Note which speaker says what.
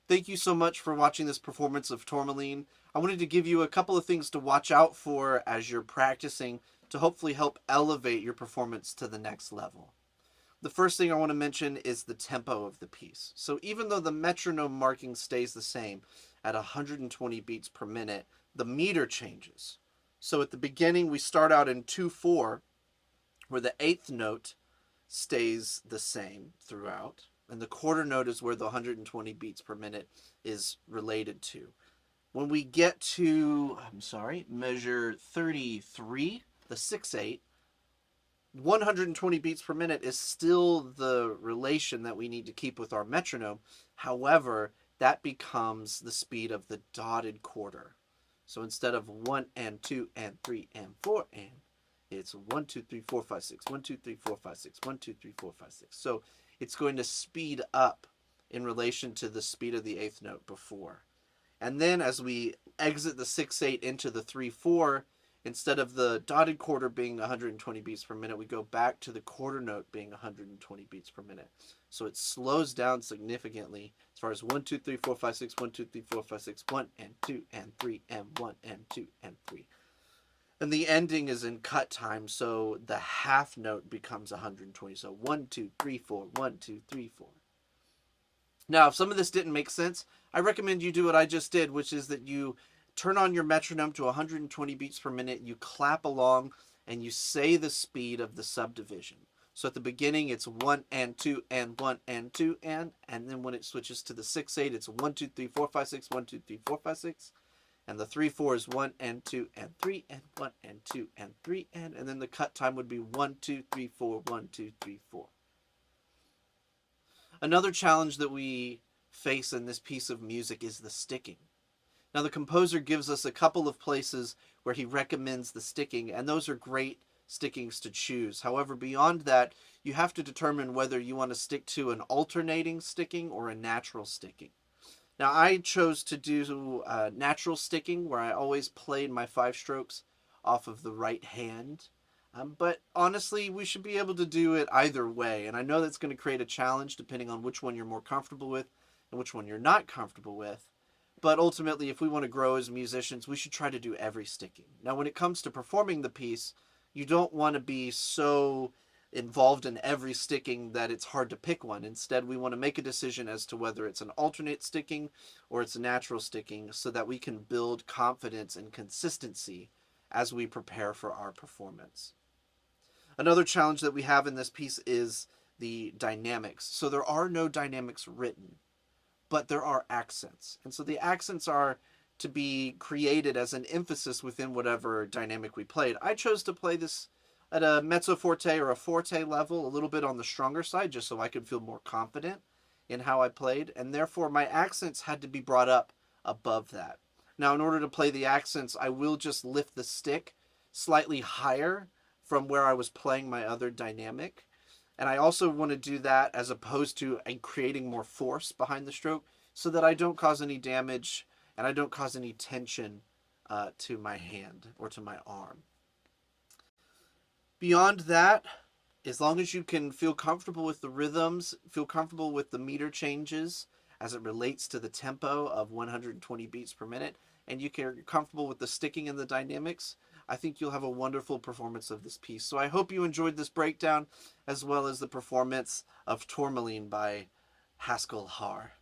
Speaker 1: Thank you so much for watching this performance of Tourmaline. I wanted to give you a couple of things to watch out for as you're practicing to hopefully help elevate your performance to the next level. The first thing I want to mention is the tempo of the piece. So even though the metronome marking stays the same at 120 beats per minute, the meter changes. So at the beginning, we start out in 2/4, where the eighth note stays the same throughout, and the quarter note is where the 120 beats per minute is related to. When we get to, measure 33, the 6/8, 120 beats per minute is still the relation that we need to keep with our metronome. However, that becomes the speed of the dotted quarter. So instead of 1 and 2 and 3 and 4 and, it's 1, 2, 3, 4, 5, 6, 1, 2, 3, 4, 5, 6, 1, 2, 3, 4, 5, 6. So it's going to speed up in relation to the speed of the eighth note before. And then as we exit the 6/8 into the 3/4, instead of the dotted quarter being 120 beats per minute, we go back to the quarter note being 120 beats per minute. So it slows down significantly as far as 1, 2, 3, 4, 5, 6, 1, 2, 3, 4, 5, 6, 1 and 2 and 3 and 1 and 2 and 3. And the ending is in cut time, so the half note becomes 120. So 1, 2, 3, 4, 1, 2, 3, 4. Now, if some of this didn't make sense, I recommend you do what I just did, which is that you turn on your metronome to 120 beats per minute, you clap along, and you say the speed of the subdivision. So at the beginning, it's 1 and 2 and 1 and 2 and then when it switches to the 6/8, it's 1, 2, 3, 4, 5, 6, 1, 2, 3, 4, 5, 6. And the 3/4 is 1 and 2 and 3 and 1 and 2 and 3 and then the cut time would be 1, 2, 3, 4, 1, 2, 3, 4. Another challenge that we face in this piece of music is the sticking. Now the composer gives us a couple of places where he recommends the sticking, and those are great stickings to choose. However, beyond that, you have to determine whether you want to stick to an alternating sticking or a natural sticking. Now I chose to do natural sticking, where I always played my 5 strokes off of the right hand. But honestly, we should be able to do it either way. And I know that's going to create a challenge depending on which one you're more comfortable with and which one you're not comfortable with. But ultimately, if we want to grow as musicians, we should try to do every sticking. Now, when it comes to performing the piece, you don't want to be so involved in every sticking that it's hard to pick one. Instead, we want to make a decision as to whether it's an alternate sticking or it's a natural sticking, so that we can build confidence and consistency as we prepare for our performance. Another challenge that we have in this piece is the dynamics. So there are no dynamics written, but there are accents. And so the accents are to be created as an emphasis within whatever dynamic we played. I chose to play this at a mezzo forte or a forte level, a little bit on the stronger side, just so I could feel more confident in how I played. And therefore my accents had to be brought up above that. Now, in order to play the accents, I will just lift the stick slightly higher from where I was playing my other dynamic. And I also want to do that as opposed to creating more force behind the stroke, so that I don't cause any damage and I don't cause any tension to my hand or to my arm. Beyond that, as long as you can feel comfortable with the rhythms, feel comfortable with the meter changes as it relates to the tempo of 120 beats per minute, and you're comfortable with the sticking and the dynamics, I think you'll have a wonderful performance of this piece. So I hope you enjoyed this breakdown, as well as the performance of Tourmaline by Haskell Harr.